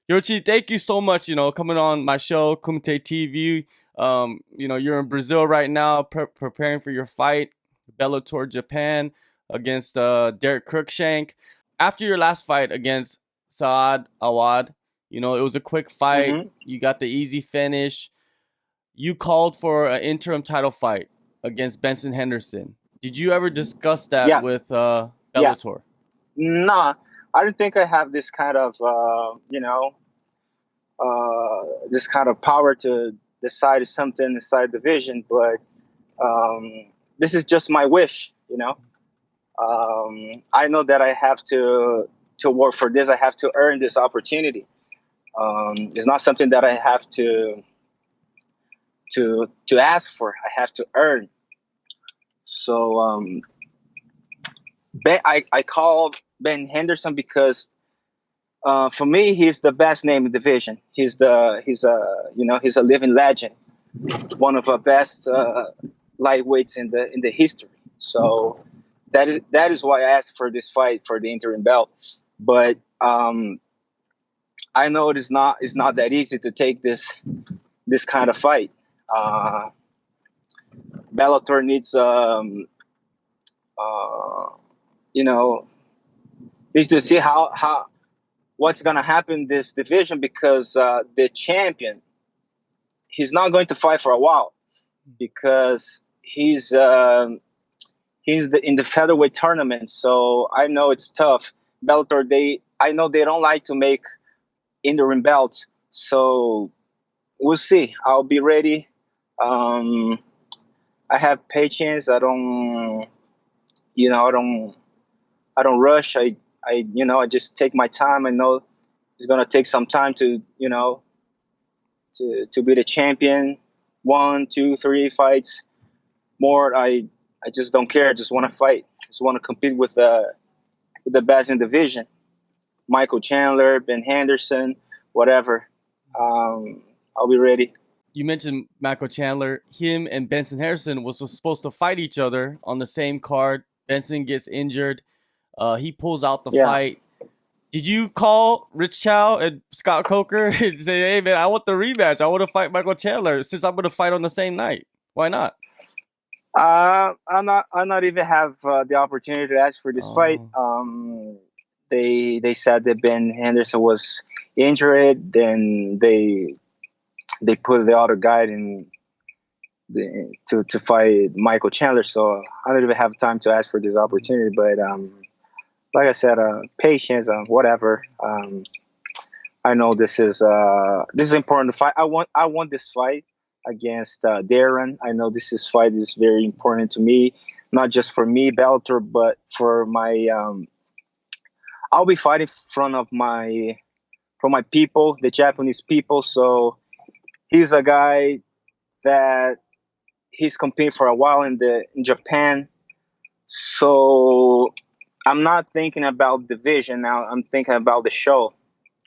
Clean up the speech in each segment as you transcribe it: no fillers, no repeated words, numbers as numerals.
Yoshi, thank you so much. Coming on my show, Kumite TV. You're in Brazil right now, preparing for your fight, Bellator Japan against Derek Cruickshank. After your last fight against Saad Awad, it was a quick fight. Hmm. You got the easy finish. You called for an interim title fight against Benson Henderson. Did you ever discuss that Yeah, with yeah. Bellator? Nah, I don't think I have this kind of, this kind of power to decide something inside the division. But um, this is just my wish. I know that I have to work for this. I have to earn this opportunity. It's not something that I have to ask for. I have to earn. So I call Ben Henderson because for me he's the best name in the division. He's a living legend, one of the best lightweights in the history. So that is why I asked for this fight for the interim belt. But I know it's not that easy to take this kind of fight. Uh, Bellator needs uh, you know needs to see how what's gonna happen this division because the champion he's not going to fight for a while because in the featherweight tournament. So I know it's tough. Bellator I know they don't like to make interim belts. So we'll see. I'll be ready. Um, I have patience. I don't rush. I just take my time. I know it's gonna take some time to be the champion. One, two, three fights more. I just don't care. I just want to fight. Just want to compete with the best in the division. Michael Chandler, Ben Henderson, whatever. I'll be ready. You mentioned Michael Chandler. Him and Benson Henderson was supposed to fight each other on the same card. Benson gets injured. He pulls out the Yeah. fight. Did you call Rich Chow and Scott Coker and say, "Hey man, I want the rematch. I want to fight Michael Chandler since I'm going to fight on the same night. Why not?" I'm not even have the opportunity to ask for this fight. Oh, They said that Ben Henderson was injured. Then they put the other guy to fight Michael Chandler. So I don't even have time to ask for this opportunity. But like I said, patience, whatever. I know this is important to fight. I want this fight against Darren. I know fight is very important to me, not just for me, Bellator, but for my. I'll be fighting in front of my people, the Japanese people. So he's a guy that he's competing for a while in Japan. So I'm not thinking about division now. I'm thinking about the show.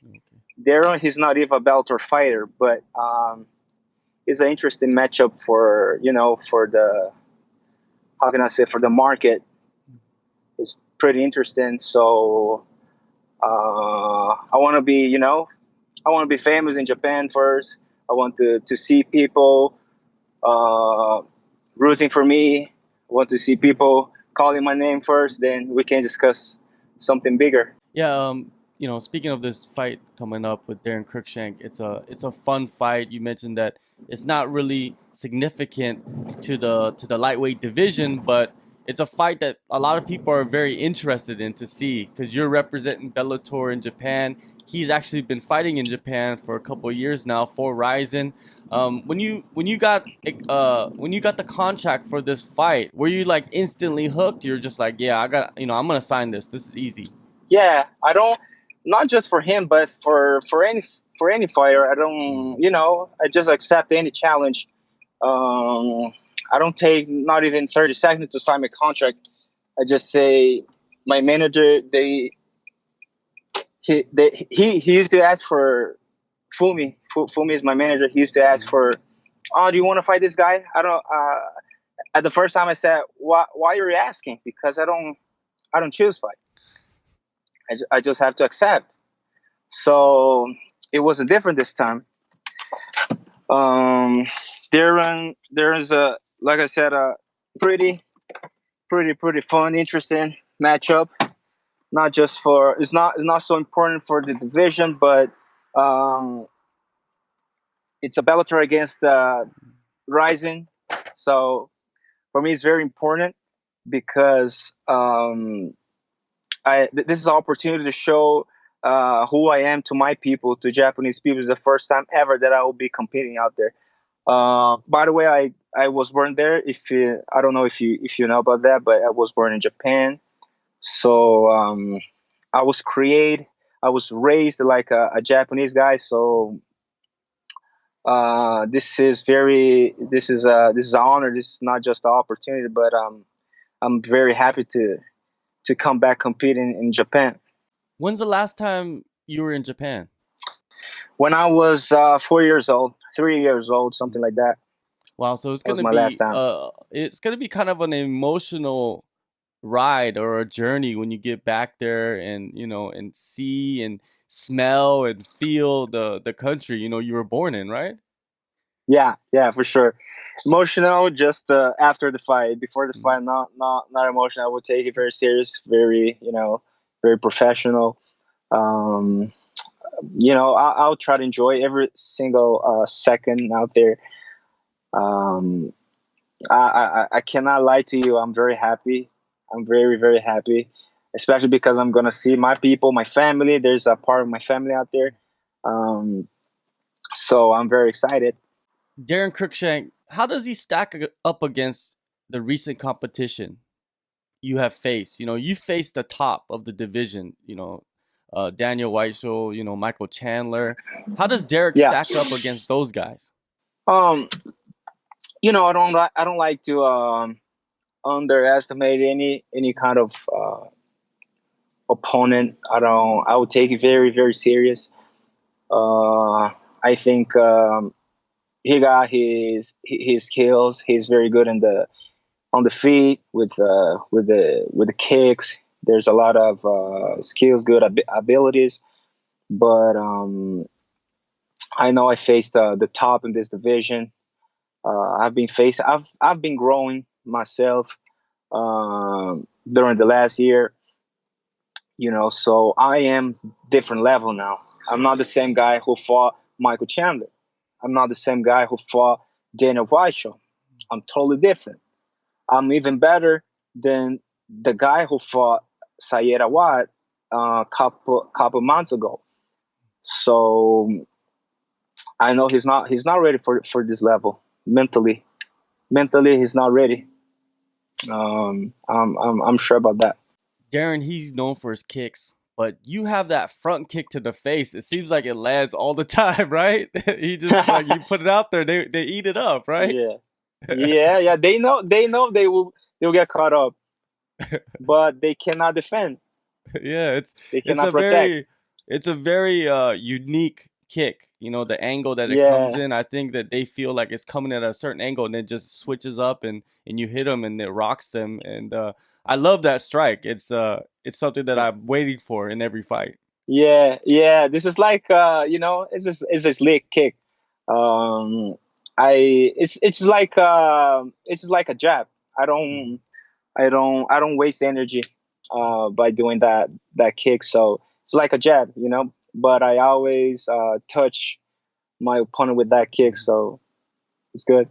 okay. Darren, he's not even a Bellator fighter, but it's an interesting matchup for the how can I say for the market. It's pretty interesting. So I want to be famous in Japan first. I want to see people uh, rooting for me. I want to see people calling my name first. Then we can discuss something bigger. Yeah, speaking of this fight coming up with Darren Cruickshank, it's a fun fight. You mentioned that it's not really significant to the lightweight division, but it's a fight that a lot of people are very interested in to see because you're representing Bellator in Japan. He's actually been fighting in Japan for a couple of years now for Ryzen. When you got the contract for this fight, were you like instantly hooked? You're just like, yeah, I'm gonna sign this. This is easy. Yeah, I don't not just for him, but for any fighter. I don't I just accept any challenge. Um, I don't take not even 30 seconds to sign my contract. I just say my manager he used to ask for Fumi. Fumi is my manager. He used to ask for, oh, do you want to fight this guy? I don't. At the first time I said, why are you asking? Because I don't choose fight. I just have to accept. So it wasn't different this time. Um, there's a, like I said, a pretty pretty fun, interesting matchup. Not just for, it's not so important for the division, but um, it's a Bellator against Rising. So for me, it's very important because this is an opportunity to show who I am to my people, to Japanese people. It's the first time ever that I will be competing out there. By the way, I was born there. I don't know if you know about that, but I was born in Japan. So I was raised like a Japanese guy. So this is an honor. This is not just an opportunity, but I'm very happy to come back competing in Japan. When's the last time you were in Japan? When I was 4 years old, 3 years old, something like that. Wow, so That was my last time. it's gonna be kind of an emotional ride or a journey when you get back there and and see and smell and feel the country you were born in, right? Yeah, yeah, for sure. Emotional just after the fight. Before the fight, not emotional. I would take it very serious, very very professional. Um, I'll try to enjoy every single second out there. Um, I cannot lie to you. I'm very happy. I'm very very happy, especially because I'm gonna see my people, my family. There's a part of my family out there, um, so I'm very excited. Daron Cruickshank, how does he stack up against the recent competition you have faced? You faced the top of the division, Daniel Weichel, Michael Chandler. How does Derek Yeah. stack up against those guys? Um, I don't like to underestimate any kind of opponent. I would take it very very serious. I think he got his skills. He's very good in the on the feet with the kicks. There's a lot of skills, good abilities, but I know I faced the top in this division. I've been growing myself during the last year, so I am different level now. I'm not the same guy who fought Michael Chandler. I'm not the same guy who fought Daniel Weichel. I'm totally different. I'm even better than the guy who fought Sayeda Watt couple months ago. So I know he's not ready for this level mentally. Mentally, he's not ready. I'm sure about that. Darren, he's known for his kicks, but you have that front kick to the face. It seems like it lands all the time, right? He just like you put it out there, they eat it up, right? Yeah, yeah. They will get caught up, but they cannot defend. Yeah, They it's cannot a protect. very unique kick. The angle that it comes Yeah, in. I think that they feel like it's coming at a certain angle and it just switches up and you hit them and it rocks them. And I love that strike. It's something that I'm waiting for in every fight. yeah. This is like it's a slick kick. I it's like a jab. I don't I don't waste energy by doing that kick. So it's like a jab, But I always touch my opponent with that kick, so it's good.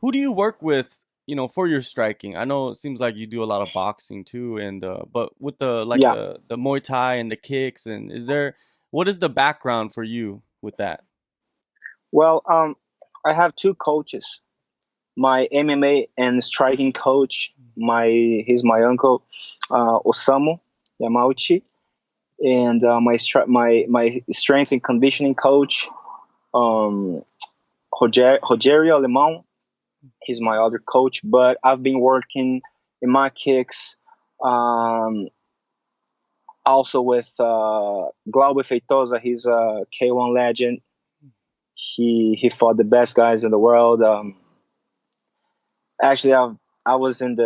Who do you work with? For your striking. I know it seems like you do a lot of boxing too, and but with the like Yeah. the Muay Thai and the kicks, and what is the background for you with that? Well, I have two coaches. My MMA and striking coach, he's my uncle, Osamu Yamauchi, and my strength and conditioning coach, um, Rogerio Alemão. He's my other coach, but I've been working in my kicks, um, also with Glauber Feitosa. He's a K1 legend. He fought the best guys in the world. Actually, I was in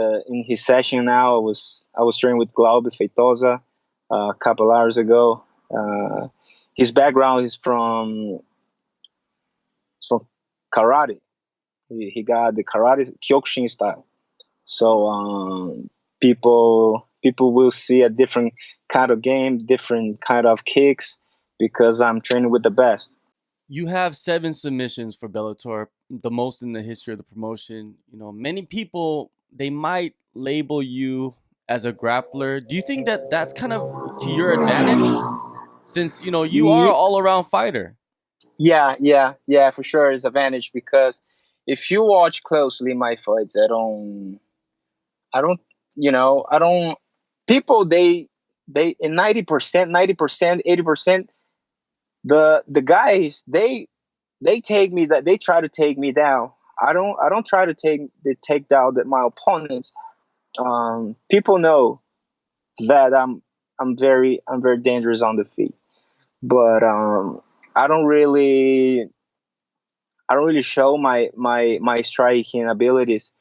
his session now. I was training with Glauber Feitosa a couple hours ago. his background is from karate. He got the karate Kyokushin style. So people will see a different kind of game, different kind of kicks because I'm training with the best. You have 7 submissions for Bellator, the most in the history of the promotion. Many people they might label you as a grappler. Do you think that that's kind of to your advantage, since you are an Ye- all-around fighter? yeah, for sure is advantage because if you watch closely my fights, I don't, I don't. People they in 90%, 80%, the guys they take me that they try to take me down. I don't try to take down my opponents. People know that I'm very dangerous on the feet, but I don't really I don't really show my striking abilities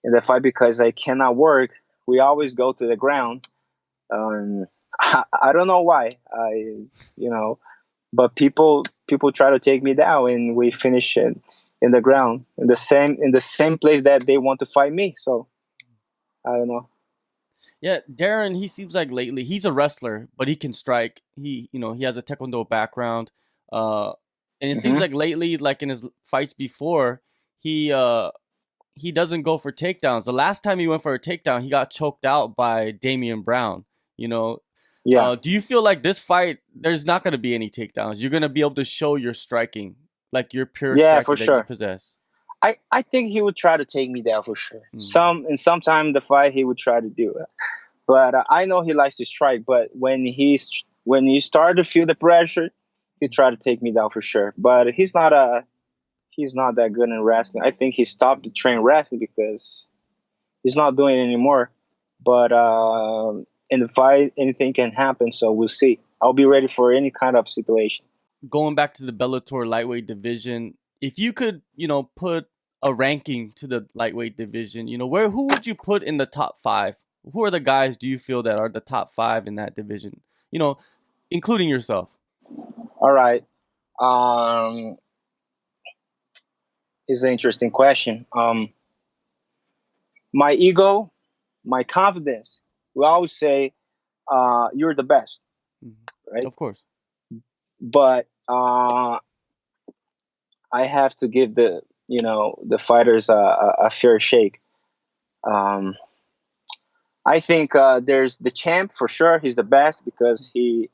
in the fight because I cannot work. We always go to the ground. Um, I don't know why. You know, but people try to take me down, and we finish it in the ground in the same place that they want to fight me. So I don't know. Yeah, Darren, he seems like lately he's a wrestler, but he can strike. He has a taekwondo background. Uh and it seems Hmm. like lately, like in his fights before, he uh he doesn't go for takedowns. The last time he went for a takedown, he got choked out by Damian Brown. You know, Yeah, do you feel like this fight there's not going to be any takedowns? You're going to be able to show your striking, like your pure yeah, for striking that you sure. possess. I think he would try to take me down for sure. Mm. Sometime in the fight he would try to do it. But I know he likes to strike. But when he started to feel the pressure, he tried to take me down for sure. But he's not that good in wrestling. I think he stopped to train wrestling because he's not doing it anymore. But in the fight, anything can happen. So we'll see. I'll be ready for any kind of situation. Going back to the Bellator lightweight division, if you could, put a ranking to the lightweight division, who would you put in the top 5? Who are the guys do you feel that are the top 5 in that division? You know, including yourself. All right. Um, is an interesting question. My ego, my confidence. We always say you're the best, Mhm. right? Of course. But I have to give the fighters a fair shake. Um, I think there's the champ for sure. He's the best because he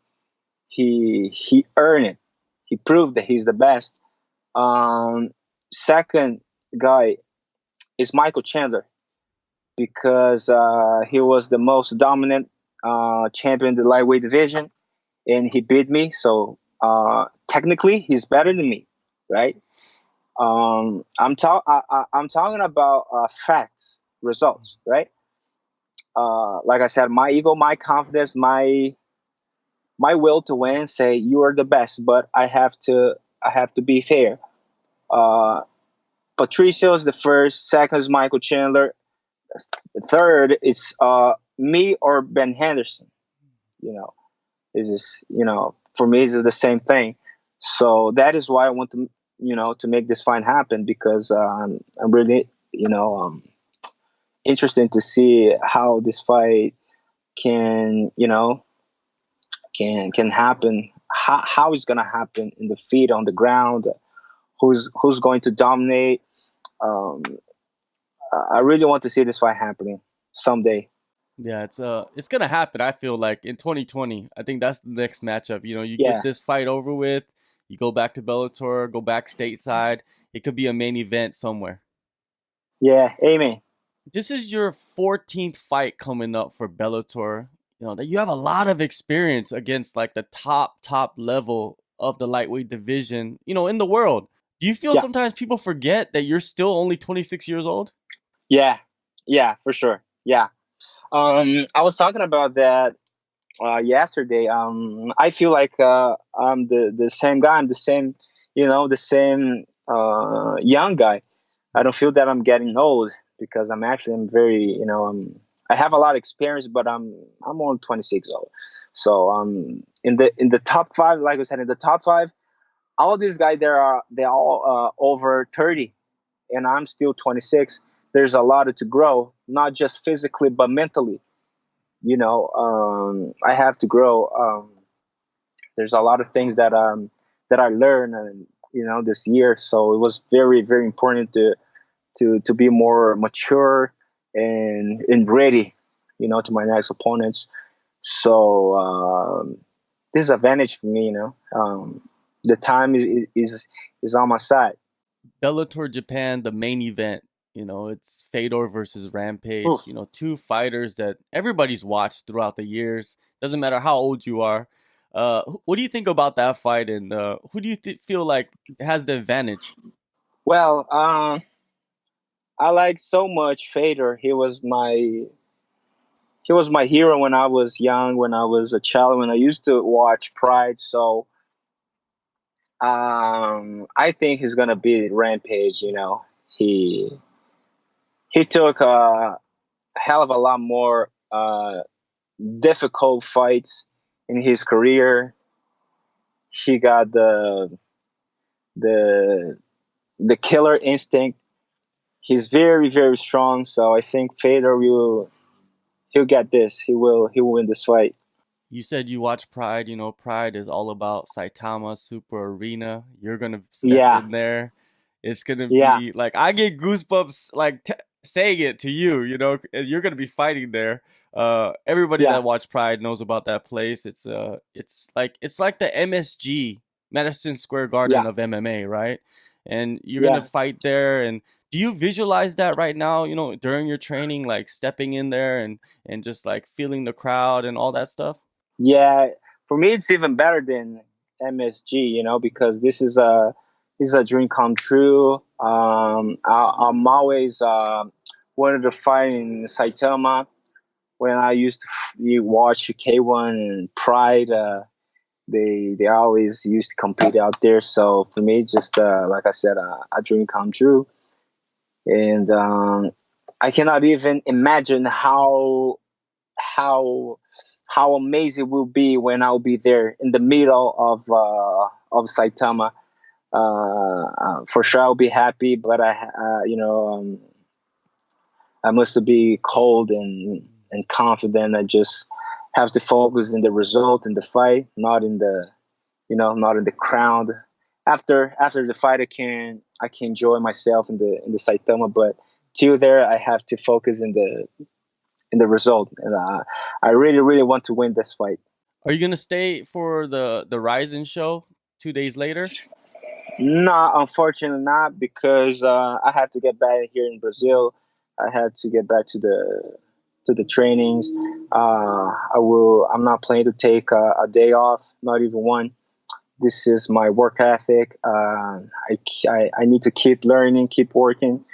earned it. He proved that he's the best. Um, Second guy is Michael Chandler because he was the most dominant champion in the lightweight division, and he beat me. So technically, he's better than me, right? I'm talking about facts, results, right? Like I said, my ego, my confidence, my will to win say you are the best, but I have to be fair. Uh, Patricio's the first, second is Michael Chandler, the third is me or Ben Henderson. You know, for me this is the same thing. So that is why I want to make this fight happen because I'm really interested to see how this fight can can happen, how it's gonna happen in the feet on the ground, who's going to dominate. um, I really want to see this fight happening someday. Yeah, it's gonna happen. I feel like in 2020. I think that's the next matchup. You get Yeah, this fight over with. You go back to Bellator, go back stateside. It could be a main event somewhere. yeah, amen. This is your 14th fight coming up for Bellator. That you have a lot of experience against like the top level of the lightweight division. In the world. Do you feel Yeah, sometimes people forget that you're still only 26 years old? yeah, yeah, for sure. Yeah. I was talking about that yesterday. I feel like I'm the same guy. I'm the same, the same young guy. I don't feel that I'm getting old because I'm very, I have a lot of experience, but I'm only 26 old. So in the top five, like I said, in the top five, all these guys they all over 30, and I'm still 26. There's a lot to grow, not just physically but mentally. I have to grow. There's a lot of things that I learned, this year. So it was very very important to be more mature and ready, to my next opponents. So this is advantage for me. The time is on my side. Bellator Japan, the main event. It's Fedor versus Rampage. Oof. Two fighters that everybody's watched throughout the years. Doesn't matter how old you are. What do you think about that fight, and who do you feel like has the advantage? Well, I like so much Fader. He was my hero when I was young, when I was a child, when I used to watch Pride. So I think he's gonna beat Rampage. He he took a hell of a lot more difficult fights in his career. He got the the killer instinct. He's very very strong. So I think Fader he'll get this. He will win this fight. You said you watch Pride. Pride is all about Saitama Super Arena. You're gonna step Yeah, in there. It's gonna yeah, be like I get goosebumps like saying it to you. And you're gonna be fighting there. Everybody yeah, that watched Pride knows about that place. It's like the MSG, Madison Square yeah, Garden of MMA, right? And you're gonna yeah. fight there. And do you visualize that right now? During your training, like stepping in there and just like feeling the crowd and all that stuff. Yeah, for me it's even better than MSG, because this is a dream come true. I'm always wanted to fight in Saitama when I used to watch K1 and Pride. They always used to compete out there. So for me, just like I said, a dream come true. And I cannot even imagine how how amazing it will be when I'll be there in the middle of Saitama. For sure, I'll be happy, but I must be cold and confident. I just have to focus in the result in the fight, not in the crowd. After the fight, I can enjoy myself in the Saitama, but till there, I have to focus in the result, and I really really want to win this fight. Are you gonna stay for the Ryzen show 2 days later? No, unfortunately not, because I have to get back here in Brazil. I have to get back to the trainings. I'm not planning to take a day off, not even one. This is my work ethic. I need to keep learning, keep working,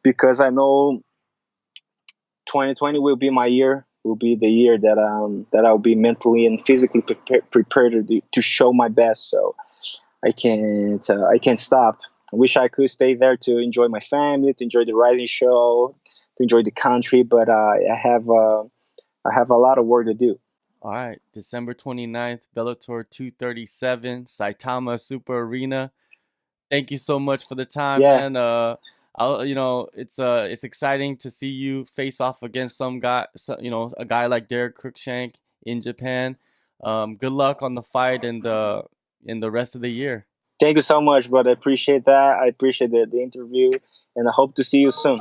because I know 2020 will be my year. Will be the year that I'll be mentally and physically prepared to show my best. So I can't stop. I wish I could stay there to enjoy my family, to enjoy the rising show, to enjoy the country, but I have a lot of work to do. All right, December 29th, Bellator 237, Saitama Super Arena. Thank you so much for the time, Yeah, man. It's exciting to see you face off against some guy, a guy like Daron Cruickshank in Japan. Good luck on the fight and the rest of the year. thank you so much, brother. I appreciate that. I appreciate the interview, and I hope to see you soon.